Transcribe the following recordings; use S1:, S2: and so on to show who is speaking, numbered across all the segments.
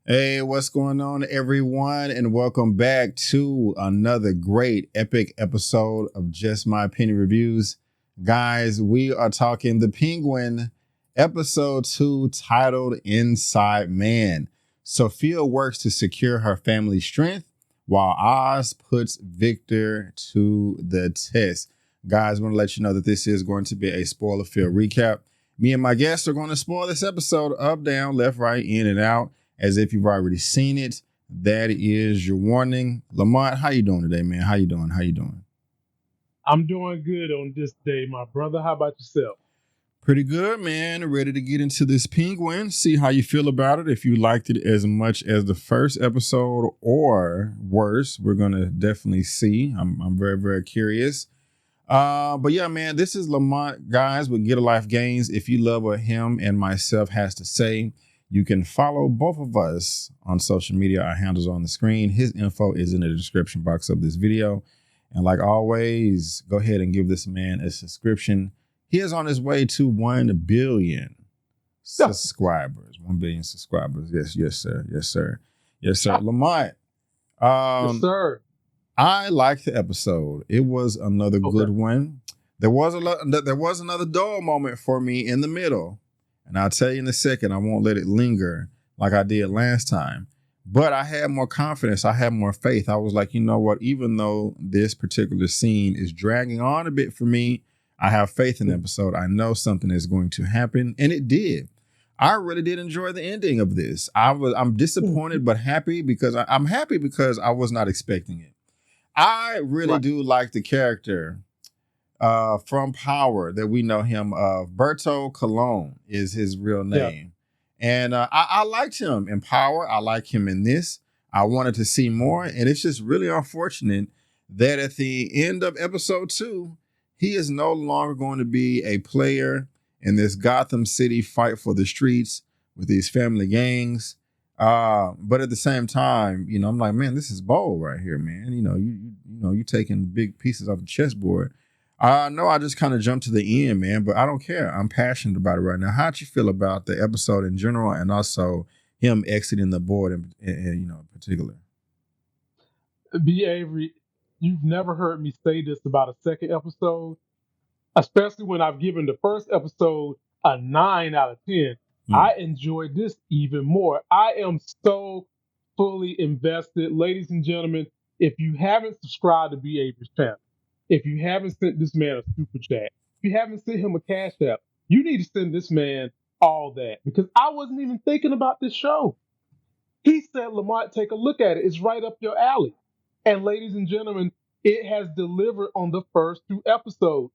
S1: Hey, what's going on, everyone? And welcome back to another great, epic episode of Just My Opinion Reviews. Guys, we are talking The Penguin, episode 2, titled Inside Man. Sophia works to secure her family's strength while Oz puts Victor to the test. Guys, I want to let you know that this is going to be a spoiler-filled recap. Me and my guests are going to spoil this episode up, down, left, right, in, and out, as if you've already seen it. That is your warning. Lamont, how you doing today, man? How you doing?
S2: I'm doing good on this day, my brother. How about yourself?
S1: Pretty good, man. Ready to get into this Penguin, see how you feel about it. If you liked it as much as the first episode or worse, we're going to definitely see. I'm very, very curious. But yeah, man, this is Lamont, guys, with Get a Life Gains. If you love what him and myself has to say, you can follow both of us on social media. Our handles are on the screen. His info is in the description box of this video. And like always, go ahead and give this man a subscription. He is on his way to 1 billion subscribers. 1 billion subscribers. Yes, sir. Lamont.
S2: Yes, sir.
S1: I liked the episode. It was another good one. There was another dull moment for me in the middle. And I'll tell you in a second, I won't let it linger like I did last time. But I had more confidence. I had more faith. I was like, you know what? Even though this particular scene is dragging on a bit for me, I have faith in the episode. I know something is going to happen. And it did. I really did enjoy the ending of this. I'm disappointed, but happy because I'm happy because I was not expecting it. I really do like the character from Power that we know him of. Berto Colon is his real name. Yeah. And I liked him in Power. I like him in this. I wanted to see more. And it's just really unfortunate that at the end of episode 2, he is no longer going to be a player in this Gotham City fight for the streets with these family gangs. But at the same time, you know, I'm like, man, this is bold right here, man. You taking big pieces off the chessboard. No, I just kind of jumped to the end, man, but I don't care. I'm passionate about it right now. How'd you feel about the episode in general and also him exiting the board in particular?
S2: B. Avery, you've never heard me say this about a second episode, especially when I've given the first episode a 9 out of 10. I enjoyed this even more. I am so fully invested. Ladies and gentlemen, if you haven't subscribed to B. Avery's channel, if you haven't sent this man a super chat, if you haven't sent him a cash app, you need to send this man all that, because I wasn't even thinking about this show. He said, Lamont, take a look at it. It's right up your alley. And ladies and gentlemen, it has delivered on the first 2 episodes.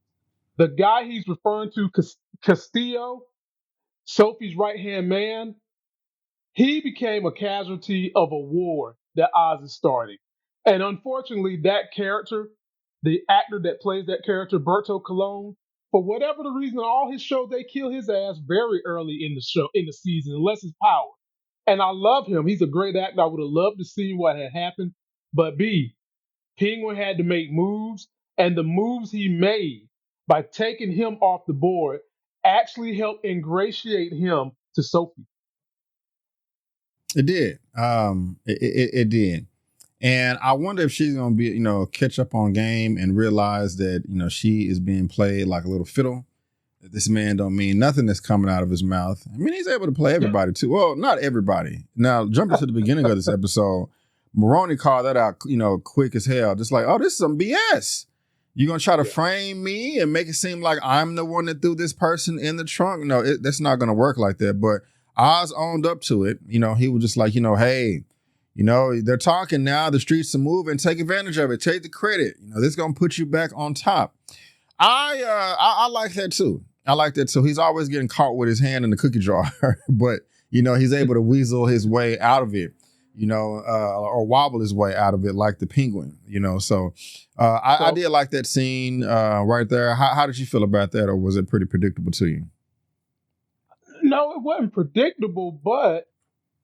S2: The guy he's referring to, Castillo, Sophie's right-hand man, he became a casualty of a war that Oz is starting. And unfortunately, that character, the actor that plays that character, Berto Colon, for whatever the reason, all his shows, they kill his ass very early in the show, in the season, unless it's Power. And I love him. He's a great actor. I would have loved to see what had happened. But Penguin had to make moves, and the moves he made by taking him off the board actually helped ingratiate him to Sophie.
S1: It did. It did. And I wonder if she's going to be, catch up on game and realize that, she is being played like a little fiddle. That this man don't mean nothing that's coming out of his mouth. I mean, he's able to play everybody too. Well, not everybody. Now, jumping to the beginning of this episode, Maroney called that out, quick as hell. Just like, oh, this is some BS. You're going to try to frame me and make it seem like I'm the one that threw this person in the trunk? No, that's not going to work like that. But Oz owned up to it. He was just like, hey, they're talking now. The streets are moving. Take advantage of it. Take the credit. This is going to put you back on top. I like that too. I like that too. He's always getting caught with his hand in the cookie jar, but he's able to weasel his way out of it, or wobble his way out of it like the penguin, So I did like that scene right there. How did you feel about that, or was it pretty predictable to you?
S2: No, it wasn't predictable, but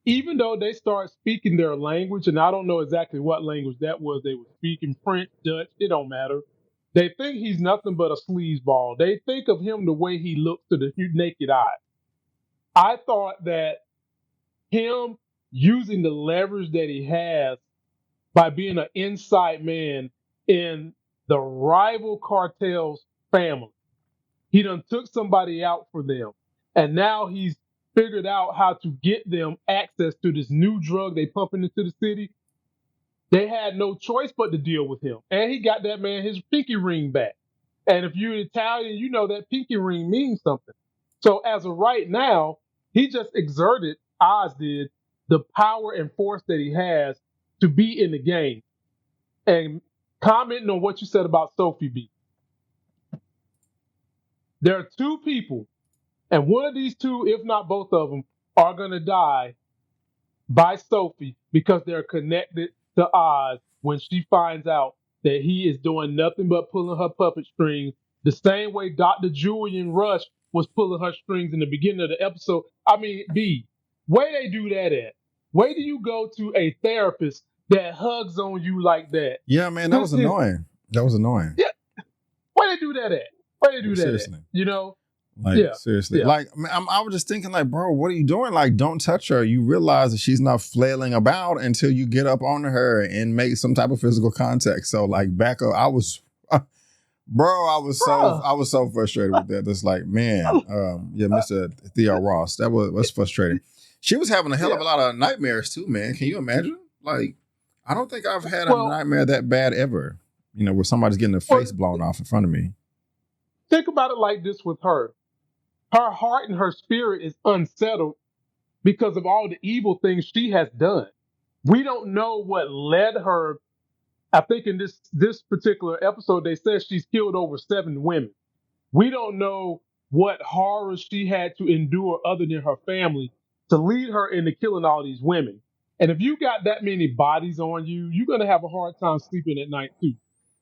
S2: even though they start speaking their language, and I don't know exactly what language that was, they were speaking French, Dutch, it don't matter. They think he's nothing but a sleazeball. They think of him the way he looks to the naked eye. I thought that him using the leverage that he has by being an inside man in the rival cartel's family. He done took somebody out for them. And now he's figured out how to get them access to this new drug they pumping into the city. They had no choice but to deal with him. And he got that man his pinky ring back. And if you're Italian, you know that pinky ring means something. So as of right now, he just exerted, Oz did, the power and force that he has to be in the game. And commenting on what you said about Sophie B. There are two people, and one of these two, if not both of them, are going to die by Sophie because they're connected to Oz when she finds out that he is doing nothing but pulling her puppet strings, the same way Dr. Julian Rush was pulling her strings in the beginning of the episode. I mean, B, where they do that at? Where do you go to a therapist that hugs on you like that?
S1: Yeah, man, that was annoying. That was annoying.
S2: Yeah, where they do that at? Where they do that
S1: Seriously.
S2: at? You know?
S1: Like, seriously. Yeah. Like, I was just thinking, like, bro, what are you doing? Like, don't touch her. You realize that she's not flailing about until you get up on her and make some type of physical contact. So, like, back up. I was so frustrated with that. It's like, man, Mr. Theo Ross, that was frustrating. She was having a hell of a lot of nightmares too, man. Can you imagine? Like, I don't think I've had a nightmare that bad ever. You know, where somebody's getting their face blown off in front of me.
S2: Think about it like this with her. Her heart and her spirit is unsettled because of all the evil things she has done. We don't know what led her. I think in this particular episode, they said she's killed over 7 women. We don't know what horrors she had to endure other than her family to lead her into killing all these women. And if you got that many bodies on you, you're going to have a hard time sleeping at night too.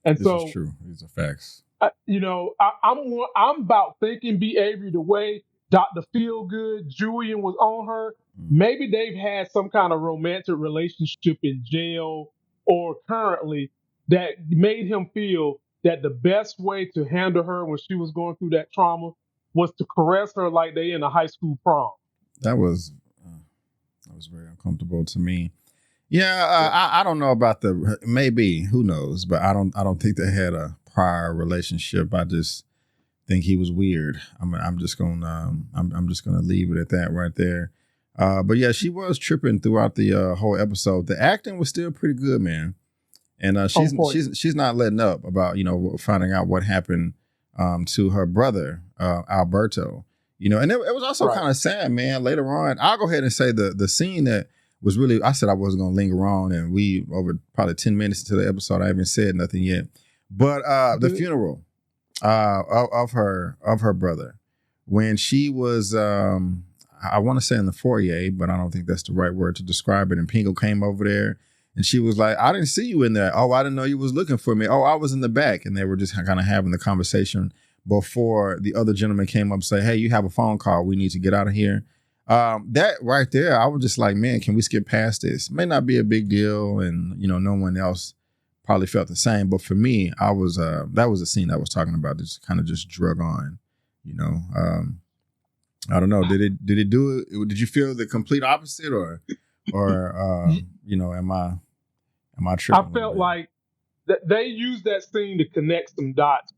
S2: And
S1: this is true. These are facts.
S2: I'm about thinking B. Avery the way Dr. Feelgood, Julian was on her. Maybe they've had some kind of romantic relationship in jail or currently that made him feel that the best way to handle her when she was going through that trauma was to caress her like they in a high school prom.
S1: That was very uncomfortable to me. Yeah, I don't know about maybe, who knows, but I don't think they had a prior relationship. I just think he was weird. I'm just gonna leave it at that right there. But yeah, she was tripping throughout the whole episode. The acting was still pretty good, man. And she's not letting up about, finding out what happened to her brother, Alberto. And it was also kind of sad, man. Later on, I'll go ahead and say the scene that was really, I said I wasn't going to linger on, and we, over probably 10 minutes into the episode, I haven't said nothing yet. But the funeral of her brother, when she was, I want to say in the foyer, but I don't think that's the right word to describe it. And Pingo came over there, and she was like, I didn't see you in there. Oh, I didn't know you was looking for me. Oh, I was in the back. And they were just kind of having the conversation before the other gentleman came up and say, hey, you have a phone call. We need to get out of here. That right there, I was just like, man, can we skip past this? May not be a big deal. And, no one else probably felt the same. But for me, that was a scene I was talking about. Just kind of just drug on, I don't know. Did it do it? Did you feel the complete opposite or am I tripping?
S2: I felt like they used that scene to connect some dots.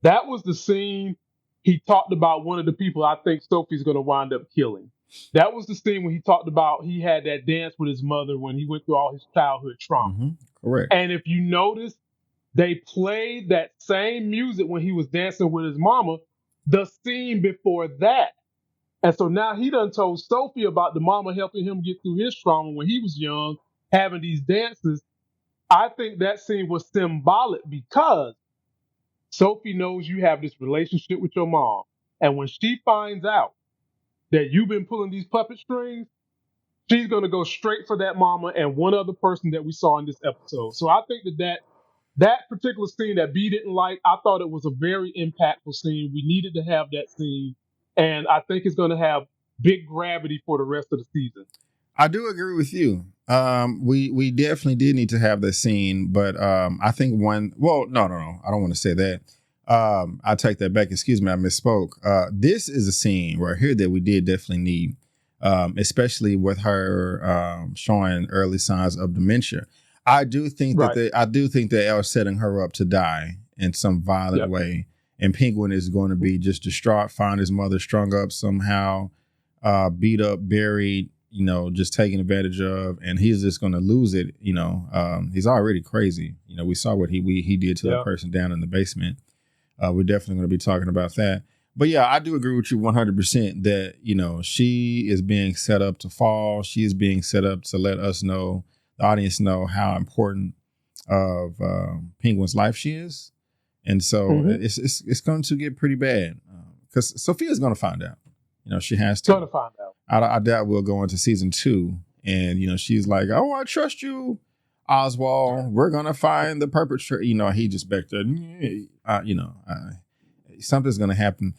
S2: That was the scene he talked about one of the people I think Sophie's going to wind up killing. That was the scene when he talked about he had that dance with his mother when he went through all his childhood trauma.
S1: Mm-hmm. Correct.
S2: And if you notice, they played that same music when he was dancing with his mama, the scene before that. And so now he done told Sophie about the mama helping him get through his trauma when he was young, having these dances. I think that scene was symbolic because Sophie knows you have this relationship with your mom. And when she finds out that you've been pulling these puppet strings, she's going to go straight for that mama and one other person that we saw in this episode. So I think that particular scene that B didn't like, I thought it was a very impactful scene. We needed to have that scene. And I think it's going to have big gravity for the rest of the season.
S1: I do agree with you. We definitely did need to have that scene, but I think no, I don't want to say that. I take that back. Excuse me, I misspoke. This is a scene right here that we did definitely need. especially with her showing early signs of dementia. I do think
S2: Right.
S1: that they are setting her up to die in some violent
S2: Yep.
S1: way. And Penguin is going to be just distraught, find his mother strung up somehow, beat up, buried, just taken advantage of, and he's just going to lose it. He's already crazy. We saw what he did to that
S2: Yep.
S1: person down in the basement. We're definitely going to be talking about that. But yeah, I do agree with you 100% that, she is being set up to fall. She is being set up to let us know, the audience know how important of Penguin's life she is. And so it's going to get pretty bad because Sophia's going to find out. She has to.
S2: Going to find out.
S1: I doubt we'll go into season 2. And, she's like, oh, I trust you, Oswald. We're going to find the perpetrator. He just back there, something's going to happen.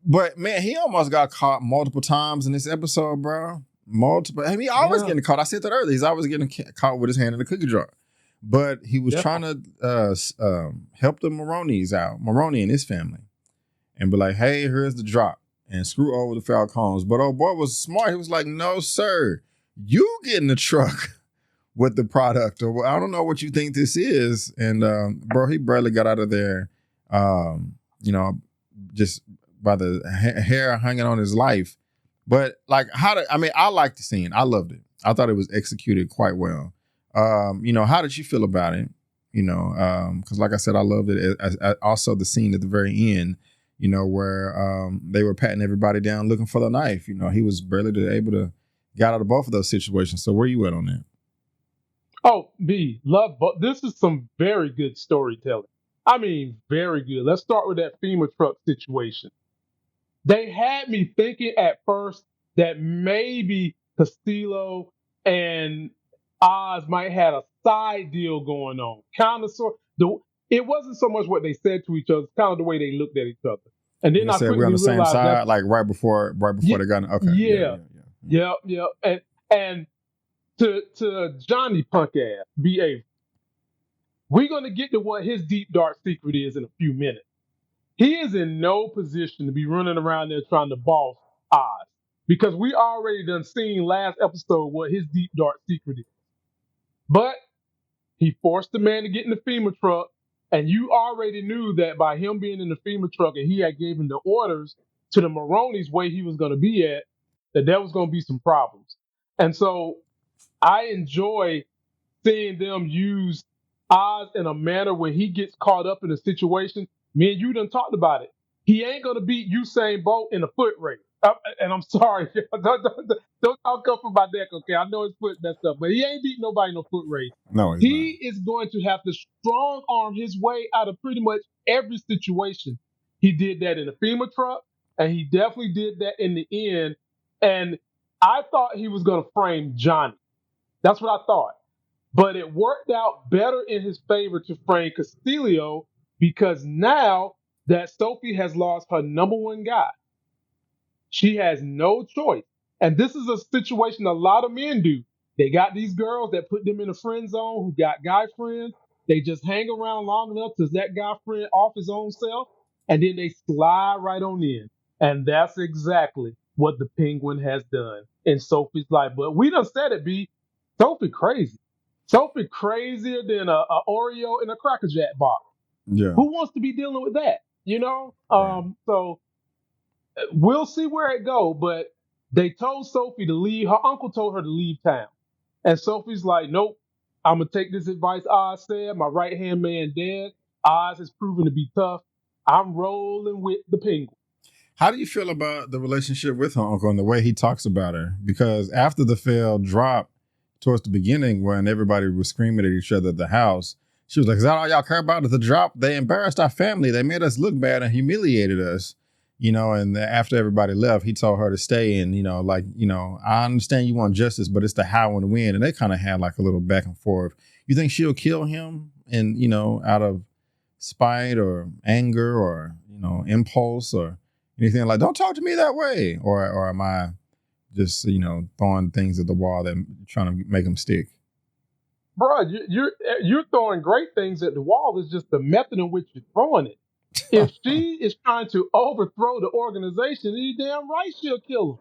S1: But, man, he almost got caught multiple times in this episode, bro. Multiple. I mean, he always getting caught. I said that earlier. He's always getting caught with his hand in the cookie jar. But he was trying to help the Maroney and his family, and be like, hey, here's the drop, and screw over the Falcons. But old boy was smart. He was like, no, sir, you get in the truck with the product. Or I don't know what you think this is. And, bro, he barely got out of there, just by the hair hanging on his life. But, like, I liked the scene. I loved it. I thought it was executed quite well. How did you feel about it? Because like I said, I loved it. Also the scene at the very end, where they were patting everybody down looking for the knife. He was barely able to get out of both of those situations. So where you at on that?
S2: Oh, love, but this is some very good storytelling. I mean, very good. Let's start with that FEMA truck situation. They had me thinking at first that maybe Castillo and Oz might have a side deal going on. It wasn't so much what they said to each other, it's kind of the way they looked at each other. And then
S1: I said we're on the same side, like right before they got in. Okay.
S2: Yeah. And to Johnny punk ass, B.A., we're gonna get to what his deep dark secret is in a few minutes. He is in no position to be running around there trying to boss Oz, because we already done seen last episode what his deep dark secret is. But he forced the man to get in the FEMA truck, and you already knew that by him being in the FEMA truck and he had given the orders to the Maroney's where he was going to be at, that there was going to be some problems. And so I enjoy seeing them use Oz in a manner when he gets caught up in a situation. Me and you done talked about it. He ain't going to beat Usain Bolt in a foot race. And I'm sorry, don't talk up for my neck, okay? I know his foot messed up, but he ain't beat nobody in a foot race.
S1: No,
S2: he is going to have to strong arm his way out of pretty much every situation. He did that in the FEMA truck, and he definitely did that in the end. And I thought he was going to frame Johnny. That's what I thought. But it worked out better in his favor to frame Castillo, because now that Sophie has lost her number one guy, she has no choice. And this is a situation a lot of men do. They got these girls that put them in a friend zone who got guy friends. They just hang around long enough to that guy friend off his own self, and then they slide right on in. And that's exactly what the Penguin has done in Sophie's life. But we done said it, B. Sophie crazy. Sophie crazier than a Oreo in a Cracker Jack box.
S1: Yeah.
S2: Who wants to be dealing with that? So we'll see where it go. But they told Sophie to leave. Her uncle told her to leave town. And Sophie's like, nope, I'm going to take this advice Oz said. My right-hand man dead. Oz has proven to be tough. I'm rolling with the Penguin.
S1: How do you feel about the relationship with her uncle and the way he talks about her? Because after the failed drop towards the beginning, when everybody was screaming at each other at the house, she was like, is that all y'all care about is the drop? They embarrassed our family. They made us look bad and humiliated us. And after everybody left, he told her to stay. And, I understand you want justice, but it's the how and when. And they kind of had like a little back and forth. You think she'll kill him and, out of spite or anger or, impulse or anything like, don't talk to me that way? Or am I just, throwing things at the wall that trying to make them stick?
S2: Bro, you're throwing great things at the wall. It's just the method in which you're throwing it. If she is trying to overthrow the organization, you damn right she'll kill him.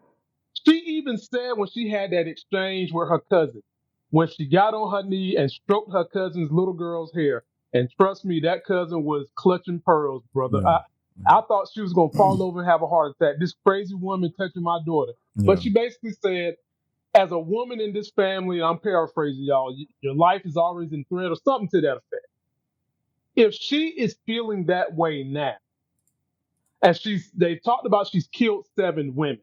S2: She even said when she had that exchange with her cousin, when she got on her knee and stroked her cousin's little girl's hair, and trust me, that cousin was clutching pearls, brother.
S1: Yeah.
S2: I thought she was gonna fall over and have a heart attack. This crazy woman touching my daughter. But
S1: Yeah.
S2: she basically said, as a woman in this family, and I'm paraphrasing y'all, your life is always in threat or something to that effect. If she is feeling that way now, and they talked about she's killed 7 women,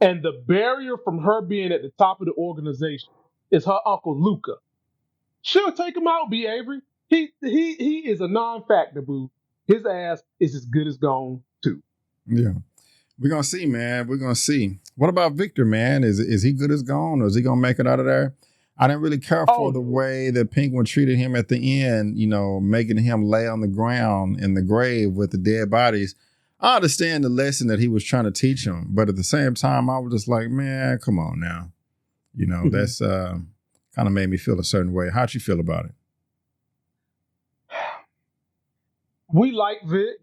S2: and the barrier from her being at the top of the organization is her uncle Luca. She'll take him out, B. Avery. He is a non-factor, boo. His ass is as good as gone too.
S1: Yeah. We're gonna see, man. We're gonna see. What about Victor, man? Is he good as gone, or is he gonna make it out of there? I didn't really care for the way that Penguin treated him at the end, making him lay on the ground in the grave with the dead bodies. I understand the lesson that he was trying to teach him, but at the same time, I was just like, man, come on now. That's kind of made me feel a certain way. How'd you feel about it?
S2: We like Vic.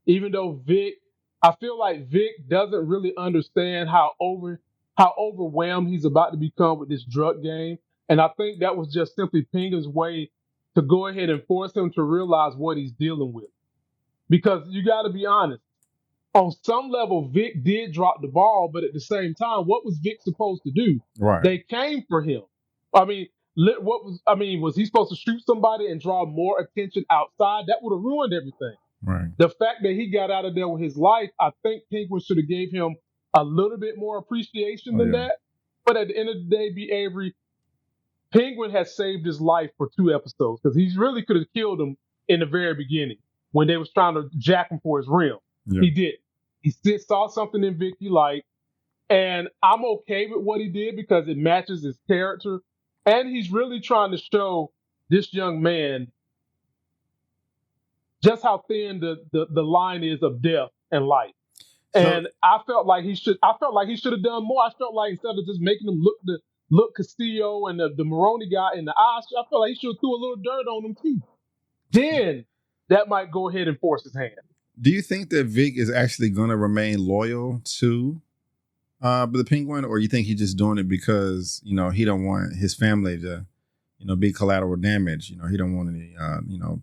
S2: Even though I feel like Vic doesn't really understand how overwhelmed he's about to become with this drug game. And I think that was just simply Penguin's way to go ahead and force him to realize what he's dealing with. Because you got to be honest, on some level, Vic did drop the ball, but at the same time, what was Vic supposed to do?
S1: Right.
S2: They came for him. I mean, was he supposed to shoot somebody and draw more attention outside? That would have ruined everything.
S1: Right.
S2: The fact that he got out of there with his life, I think Penguin should have gave him a little bit more appreciation than that. But at the end of the day, B. Avery, Penguin has saved his life for 2 episodes because he really could have killed him in the very beginning when they was trying to jack him for his rim. Yeah. He did. He saw something in Vic he liked, and I'm okay with what he did because it matches his character, and he's really trying to show this young man just how thin the line is of death and life. And I felt like he should have done more. I felt like instead of just making him look Castillo and the Maroney guy in the eyes, I felt like he should have threw a little dirt on him too. Then that might go ahead and force his hand.
S1: Do you think that Vic is actually going to remain loyal to the Penguin, or you think he's just doing it because he don't want his family to be collateral damage? He don't want any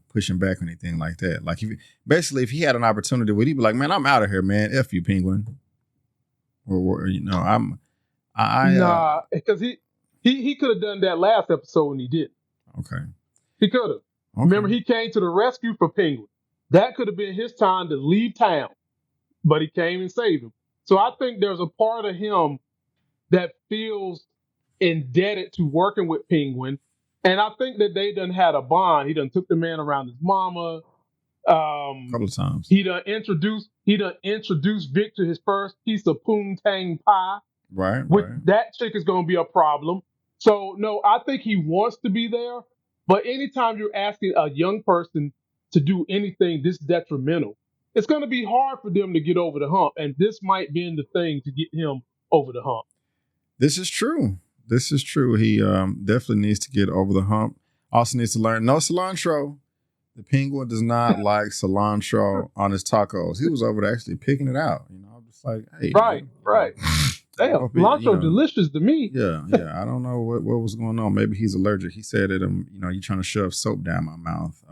S1: pushing back or anything like that. Like if he had an opportunity, would he be like, man, I'm out of here, man, F you, Penguin? Or
S2: nah, because he could have done that last episode and he didn't.
S1: Okay.
S2: He could have. Okay. Remember, he came to the rescue for Penguin. That could have been his time to leave town, but he came and saved him. So I think there's a part of him that feels indebted to working with Penguin. And I think that they done had a bond. He done took the man around his mama.
S1: A couple of times.
S2: He done introduced Vic to his first piece of poontang pie.
S1: Right.
S2: That chick is going to be a problem. So no, I think he wants to be there. But anytime you're asking a young person to do anything this detrimental, it's going to be hard for them to get over the hump. And this might be the thing to get him over the hump.
S1: This is true. He definitely needs to get over the hump. Also needs to learn no cilantro. The Penguin does not like cilantro on his tacos. He was over there actually picking it out. I'm just like, hey.
S2: Right. Damn, cilantro delicious to me.
S1: Yeah. I don't know what was going on. Maybe he's allergic. He said that you're trying to shove soap down my mouth.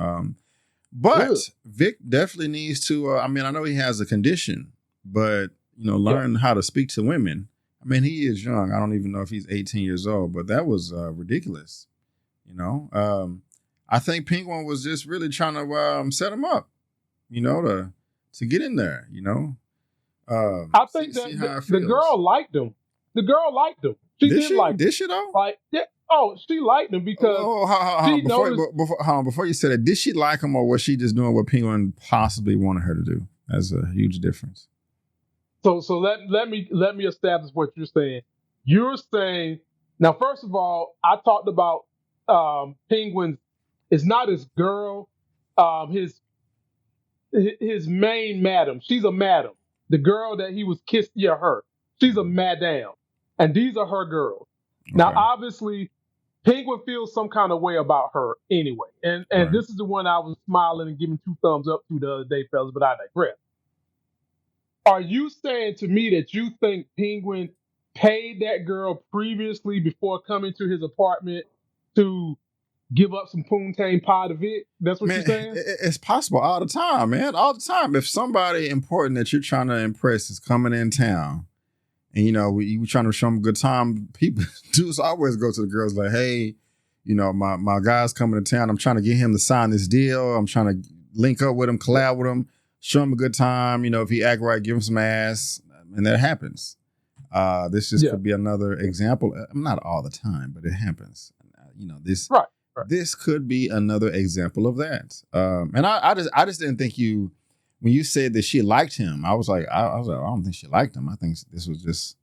S1: But Vic definitely needs to. I know he has a condition, but learn how to speak to women. He is young. I don't even know if he's 18 years old, but that was ridiculous. I think Penguin was just really trying to set him up, to get in there.
S2: I think that the girl liked him. The girl liked him. She did like him.
S1: Did she though?
S2: She liked him because
S1: before you said it, did she like him, or was she just doing what Penguin possibly wanted her to do? That's a huge difference.
S2: So let me establish what you're saying. You're saying now. First of all, I talked about Penguin. It's not his girl. His main madam. She's a madam. The girl that he was kissed, her. She's a madam, and these are her girls. Okay. Now, obviously, Penguin feels some kind of way about her anyway, and right. This is the one I was smiling and giving 2 thumbs up to the other day, fellas. But I digress. Are you saying to me that you think Penguin paid that girl previously before coming to his apartment to give up some poontang pie to Vic? That's what you're
S1: Man,
S2: saying?
S1: it's possible all the time, man. All the time. If somebody important that you're trying to impress is coming in town, and you trying to show them a good time, people dudes always go to the girls like, hey, my guy's coming to town. I'm trying to get him to sign this deal. I'm trying to link up with him, collab with him, show him a good time. If he act right, give him some ass, and that happens. This just could be another example. Not all the time, but it happens. This. Right. This could be another example of that. And I just didn't think when you said that she liked him, I was like, I don't think she liked him. I think this was just,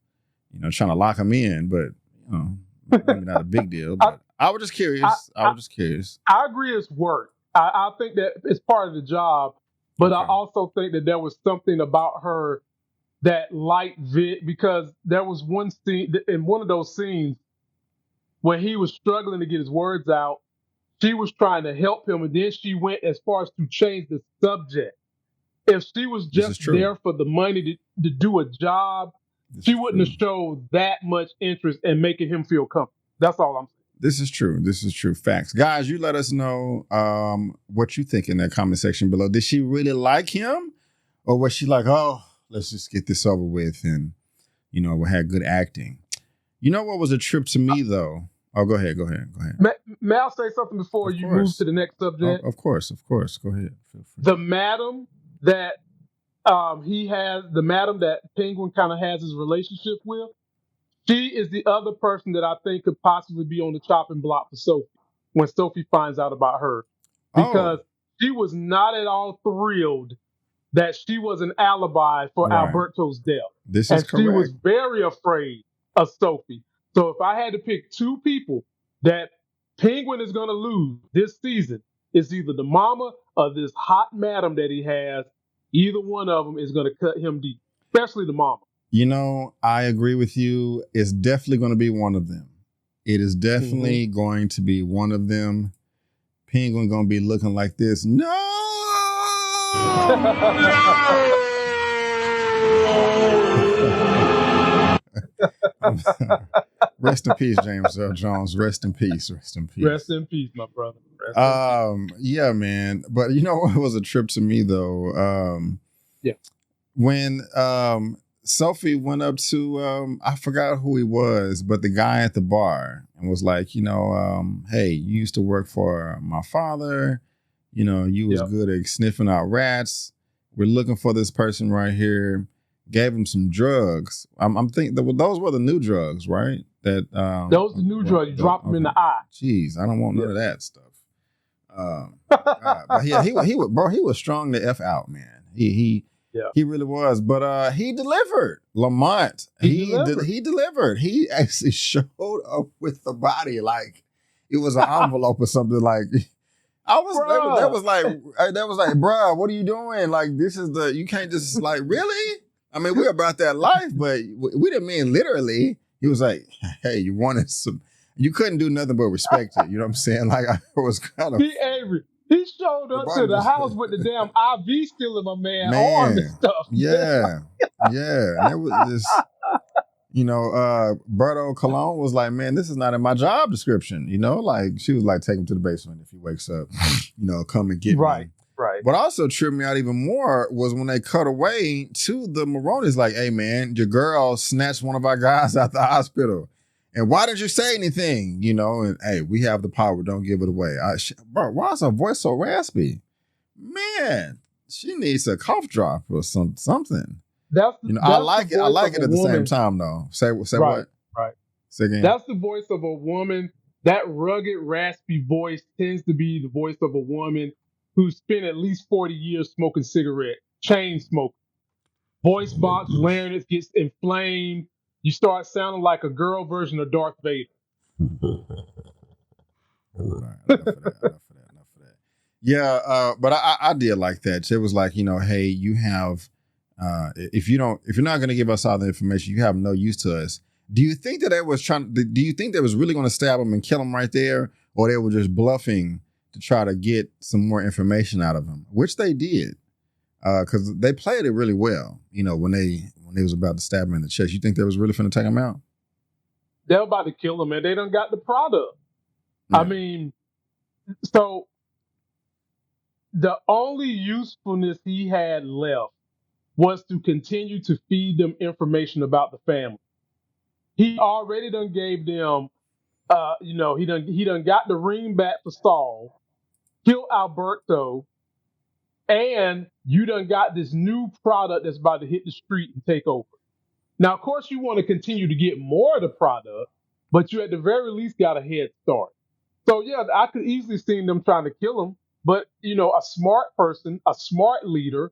S1: trying to lock him in, but, maybe not a big deal. But I was just curious. I was just curious.
S2: I agree it's work. I think that it's part of the job, but I also think that there was something about her that liked Vic, because there was one scene, in one of those scenes, when he was struggling to get his words out, she was trying to help him, and then she went as far as to change the subject. If she was just there for the money to do a job, she wouldn't have showed that much interest in making him feel comfortable. That's all I'm saying.
S1: This is true. This is true. Facts. Guys, you let us know what you think in that comment section below. Did she really like him? Or was she like, oh, let's just get this over with, and, we had good acting? You know what was a trip to me, though? Oh, go ahead.
S2: May I say something before you move to the next subject?
S1: Of course. Go ahead. Feel free.
S2: The madam that the madam that Penguin kind of has his relationship with, she is the other person that I think could possibly be on the chopping block for Sophie when Sophie finds out about her. Because she was not at all thrilled that she was an alibi for Alberto's death.
S1: This is correct.
S2: She was very afraid of Sophie. So if I had to pick two people that Penguin is going to lose this season, it's either the mama or this hot madam that he has. Either one of them is going to cut him deep, especially the mama.
S1: I agree with you. It's definitely going to be one of them. It is definitely going to be one of them. Penguin going to be looking like this. No! Rest in peace, James Earl Jones. Rest in peace.
S2: Rest in peace, my brother.
S1: Yeah, man. But what was a trip to me though? When Sophie went up to I forgot who he was, but the guy at the bar, and was like, hey, you used to work for my father. You was good at sniffing out rats. We're looking for this person right here. Gave him some drugs. I'm thinking those were the new drugs, right? Those
S2: are the new drugs. You drop them in the eye.
S1: Jeez, I don't want none of that stuff. But yeah, he was strong to F out, man. He really was. But he delivered. Lamont. He delivered. He actually showed up with the body like it was an envelope or something. Like that was like, bruh, what are you doing? Like, this is you can't just like, really? I mean, we're about that life, but we didn't mean literally. He was like, hey, you wanted some, you couldn't do nothing but respect it. You know what I'm saying? Like, I was kind of.
S2: He showed up to the house with the damn IV still in my man's arm and stuff.
S1: Yeah. And it was just, Berto Cologne was like, man, this is not in my job description. Like, she was like, take him to the basement if he wakes up, come and get me.
S2: Right.
S1: What also tripped me out even more was when they cut away to the Maronis, like, hey, man, your girl snatched one of our guys out the hospital. And why didn't you say anything? And hey, we have the power. Don't give it away. Bro, why is her voice so raspy? Man, she needs a cough drop or something. I like it. I like it at the same time, though. Say what?
S2: Right.
S1: Say again.
S2: That's the voice of a woman. That rugged, raspy voice tends to be the voice of a woman who spent at least 40 years smoking cigarette, chain smoking. Voice box, larynx gets inflamed. You start sounding like a girl version of Darth Vader.
S1: Enough of that. Yeah, but I did like that. It was like, hey, you have, if you're not going to give us all the information, you have no use to us. Do you think that do you think they was really going to stab him and kill him right there? Or they were just bluffing to try to get some more information out of him, which they did. because they played it really well. You know, when they was about to stab him in the chest, you think they was really finna take him out?
S2: They're about to kill him, and they done got the product.
S1: Yeah.
S2: I mean, so the only usefulness he had left was to continue to feed them information about the family. He already done gave them, he done got the ring back for Saul, killed Alberto, and you done got this new product that's about to hit the street and take over. Now, of course, you want to continue to get more of the product, but you at the very least got a head start. So yeah, I could easily see them trying to kill him, but a smart person, a smart leader,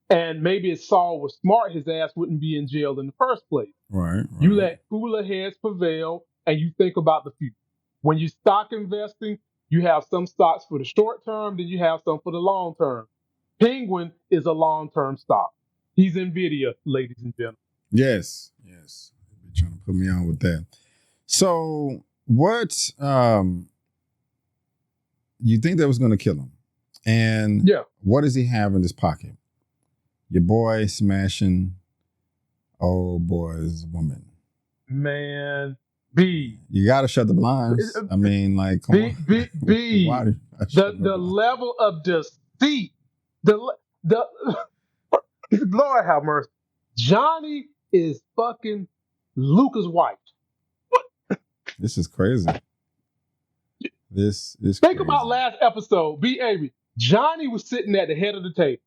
S2: and maybe if Saul was smart, his ass wouldn't be in jail in the first place.
S1: Right.
S2: You let cooler heads prevail, and you think about the future. When you stock investing, you have some stocks for the short term, then you have some for the long term. Penguin is a long-term stock. He's NVIDIA, ladies and gentlemen.
S1: Yes. You're trying to put me on with that. So what you think that was going to kill him? And what does he have in his pocket? Your boy smashing old boy's woman.
S2: Man, B.
S1: You got to shut the blinds. I mean, like, come on.
S2: B. The level of deceit. The Lord have mercy. Johnny is fucking Luca's wife.
S1: This is crazy. This is
S2: Think
S1: crazy.
S2: about last episode. B. Avery. Johnny was sitting at the head of the table.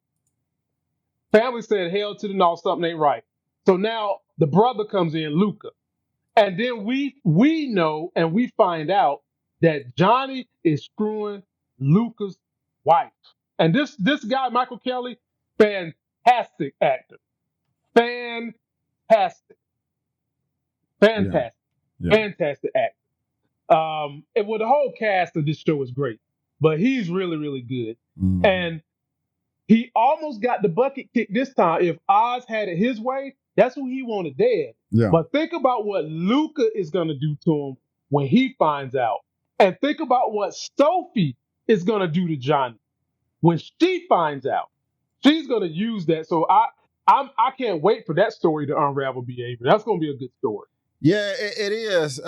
S2: Family said, hell to the no, something ain't right. So now the brother comes in, Luca. And then we know and we find out that Johnny is screwing Luca's wife. And this guy, Michael Kelly, fantastic actor. Fantastic actor. And the whole cast of this show is great, but he's really, really good.
S1: Mm.
S2: And he almost got the bucket kicked this time. If Oz had it his way, that's who he wanted dead.
S1: Yeah.
S2: But think about what Luca is going to do to him when he finds out. And think about what Sophie is going to do to Johnny when she finds out. She's going to use that. So I can't wait for that story to unravel behavior. That's going to be a good story.
S1: Yeah, it is.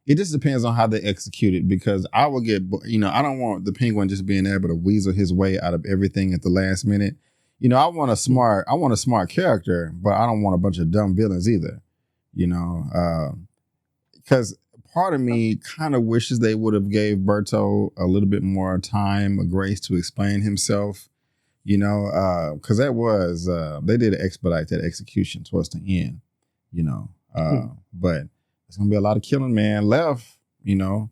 S1: It just depends on how they execute it, because I will get, I don't want the Penguin just being able to weasel his way out of everything at the last minute. I want a smart character, but I don't want a bunch of dumb villains either. Because part of me kind of wishes they would have gave Berto a little bit more time or grace to explain himself. Because that was they did expedite that execution towards the end. But there's gonna be a lot of killing, man, left. All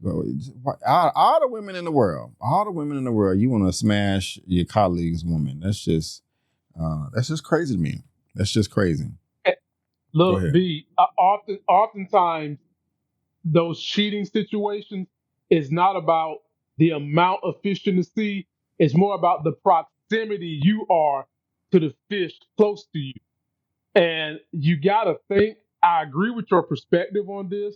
S1: the women in the world, you want to smash your colleague's woman. That's just crazy to me. That's just crazy.
S2: Look, B, oftentimes those cheating situations is not about the amount of fish in the sea. It's more about the proximity you are to the fish close to you. And you got to think, I agree with your perspective on this.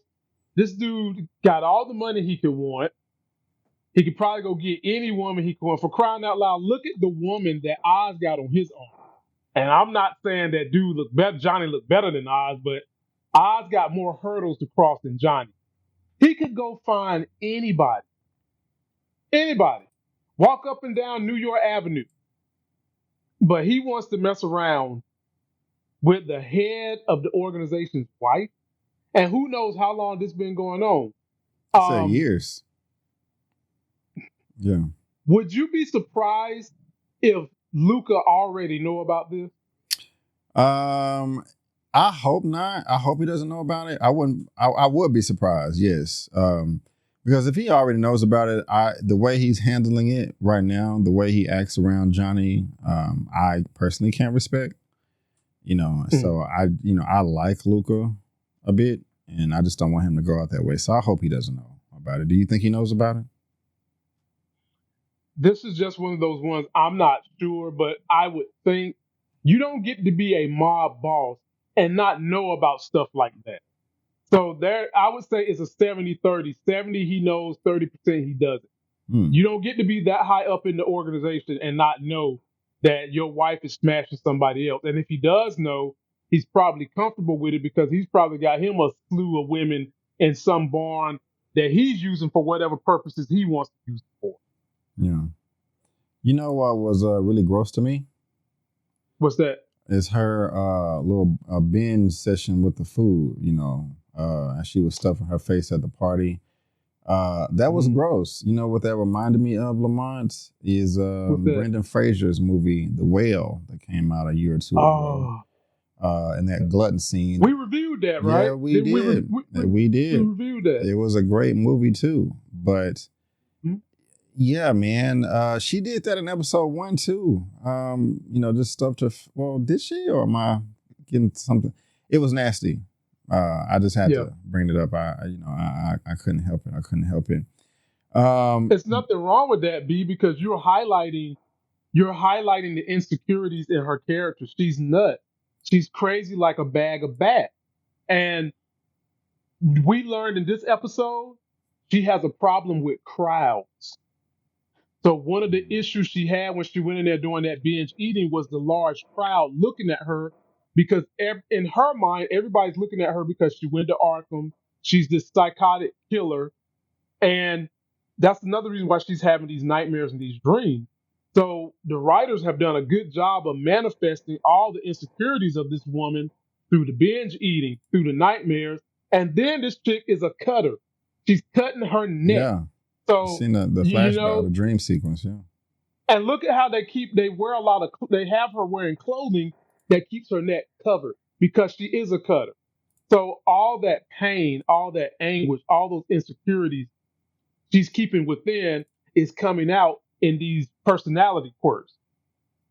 S2: This dude got all the money he could want. He could probably go get any woman he could want. For crying out loud, look at the woman that Oz got on his own. And I'm not saying that Johnny looked better than Oz, but Oz got more hurdles to cross than Johnny. He could go find anybody. Walk up and down New York Avenue. But he wants to mess around with the head of the organization's wife. And who knows how long this been going on.
S1: Years. Yeah.
S2: Would you be surprised if Luca already know about this?
S1: I hope not. I hope he doesn't know about it. I would be surprised, yes. Because if he already knows about it, the way he's handling it right now, the way he acts around Johnny, I personally can't respect. So I like Luca a bit, and I just don't want him to go out that way. So I hope he doesn't know about it. Do you think he knows about it?
S2: This is just one of those ones, I'm not sure, but I would think you don't get to be a mob boss and not know about stuff like that. So there, I would say it's a 70-30. 70 he knows, 30% he doesn't. You don't get to be that high up in the organization and not know that your wife is smashing somebody else. And if he does know, he's probably comfortable with it because he's probably got him a slew of women in some barn that he's using for whatever purposes he wants to use it for.
S1: Yeah. You know what was really gross to me?
S2: What's that?
S1: It's her little binge session with the food, as she was stuffing her face at the party. That was gross. You know what that reminded me of, Lamont, is Brendan Fraser's movie, The Whale, that came out a year or two ago. And that glutton scene.
S2: We reviewed that, right?
S1: Yeah, we did. We did.
S2: We reviewed that.
S1: It was a great movie too. But yeah, man, she did that in episode 1 too. Just stuffed her. Well, did she, or am I getting something? It was nasty. I just had to bring it up. I couldn't help it.
S2: There's nothing wrong with that, B, because you're highlighting the insecurities in her character. She's nuts. She's crazy like a bag of bat. And we learned in this episode, she has a problem with crowds. So one of the issues she had when she went in there doing that binge eating was the large crowd looking at her, because in her mind, everybody's looking at her because she went to Arkham. She's this psychotic killer. And that's another reason why she's having these nightmares and these dreams. So the writers have done a good job of manifesting all the insecurities of this woman through the binge eating, through the nightmares. And then this chick is a cutter. She's cutting her neck.
S1: Yeah.
S2: So
S1: you've seen the flashback, the dream sequence, yeah.
S2: And look at how they have her wearing clothing that keeps her neck covered because she is a cutter. So all that pain, all that anguish, all those insecurities she's keeping within is coming out in these personality quirks.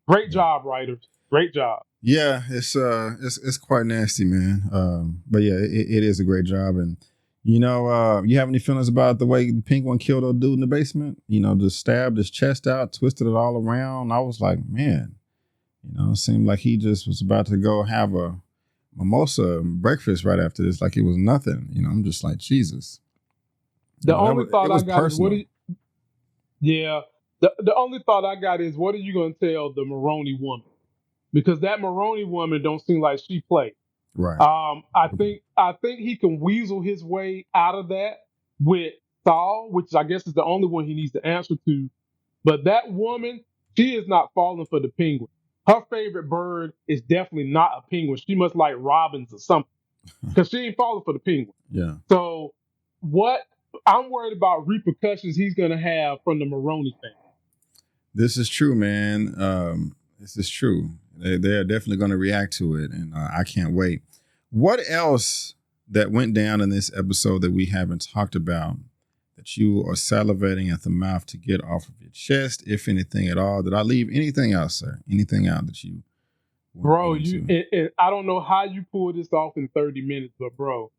S2: Great job, writers. Great job.
S1: Yeah, it's quite nasty, man. But yeah, it is a great job. And you have any feelings about the way the Penguin killed a dude in the basement? Just stabbed his chest out, twisted it all around. I was like, man, it seemed like he just was about to go have a mimosa breakfast right after this, like it was nothing. I'm just like, Jesus.
S2: The only thought I got is, the only thought I got is, what are you going to tell the Maroney woman? Because that Maroney woman don't seem like she played.
S1: Right.
S2: I think he can weasel his way out of that with Saul, which I guess is the only one he needs to answer to. But that woman, she is not falling for the penguin. Her favorite bird is definitely not a penguin. She must like robins or something, because she ain't falling for the penguin.
S1: Yeah.
S2: So I'm worried about repercussions he's going to have from the Maroney family.
S1: This is true, man. This is true. They're definitely going to react to it, and I can't wait. What else that went down in this episode that we haven't talked about that you are salivating at the mouth to get off of your chest, if anything at all? Did I leave anything out, sir? Anything out that you...
S2: Bro, I don't know how you pulled this off in 30 minutes, but bro,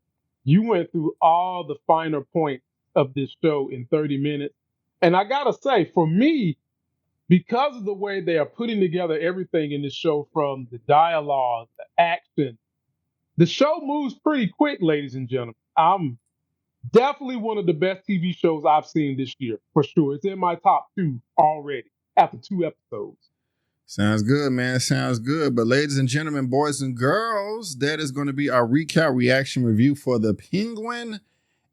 S2: you went through all the finer points of this show in 30 minutes. And I got to say, for me, because of the way they are putting together everything in this show, from the dialogue, the action, the show moves pretty quick, ladies and gentlemen. I'm definitely one of the best TV shows I've seen this year, for sure. It's in my top 2 already after 2 episodes.
S1: Sounds good, man. Sounds good. But ladies and gentlemen, boys and girls, that is going to be our recap reaction review for The Penguin,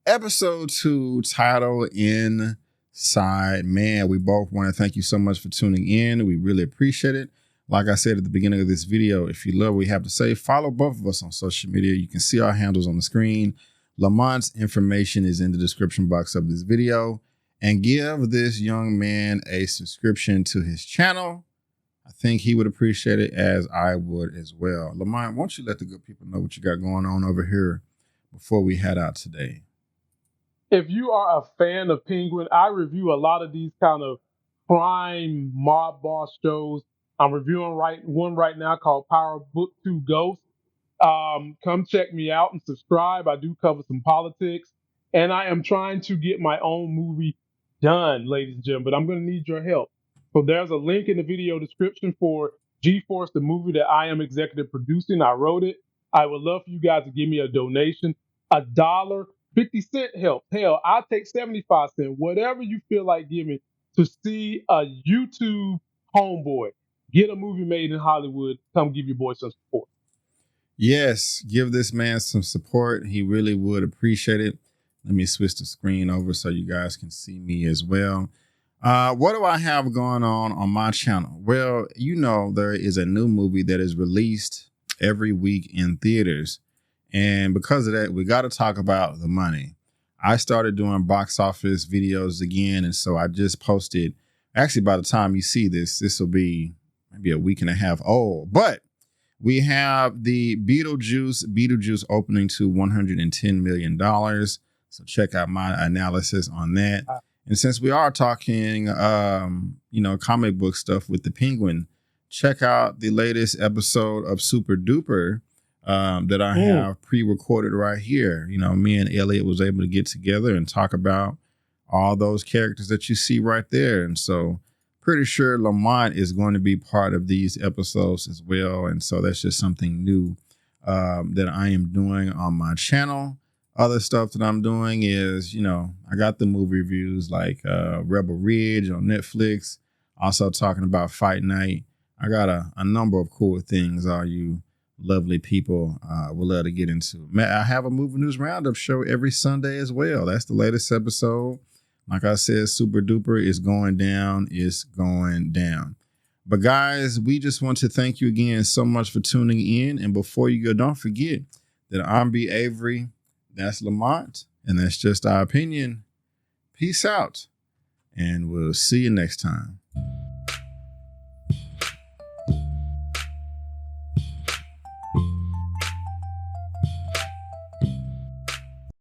S1: episode 2, titled Inside. Man, we both want to thank you so much for tuning in. We really appreciate it. Like I said at the beginning of this video, if you love what we have to say, follow both of us on social media. You can see our handles on the screen. Lamont's information is in the description box of this video. And give this young man a subscription to his channel. I think he would appreciate it, as I would as well. Lamont, why don't you let the good people know what you got going on over here before we head out today?
S2: If you are a fan of Penguin, I review a lot of these kind of crime mob boss shows. I'm reviewing one right now called Power Book 2 Ghost. Come check me out and subscribe. I do cover some politics, and I am trying to get my own movie done, ladies and gentlemen, but I'm going to need your help. So there's a link in the video description for G-Force, the movie that I am executive producing. I wrote it. I would love for you guys to give me a donation. $1 50 cent helps. Hell, I'll take 75 cents, whatever you feel like giving to see a YouTube homeboy get a movie made in Hollywood. Come give your boy some support.
S1: Yes, give this man some support. He really would appreciate it. Let me switch the screen over so you guys can see me as well. What do I have going on my channel? Well, you know, there is a new movie that is released every week in theaters. And because of that, we got to talk about the money. I started doing box office videos again. And so I just posted, actually, by the time you see this, this will be maybe a week and a half old. But we have the Beetlejuice opening to $110 million. So check out my analysis on that. And since we are talking, comic book stuff with the Penguin, check out the latest episode of Super Duper that I have pre-recorded right here. You know, me and Elliot was able to get together and talk about all those characters that you see right there. And so pretty sure Lamont is going to be part of these episodes as well. And so that's just something new that I am doing on my channel. Other stuff that I'm doing is, I got the movie reviews like Rebel Ridge on Netflix. Also talking about Fight Night. I got a number of cool things all you lovely people will love to get into. I have a movie news roundup show every Sunday as well. That's the latest episode. Like I said, Super Duper is going down. It's going down. But guys, we just want to thank you again so much for tuning in. And before you go, don't forget that I'm B. Avery. That's Lamont. And that's just our opinion. Peace out. And we'll see you next time.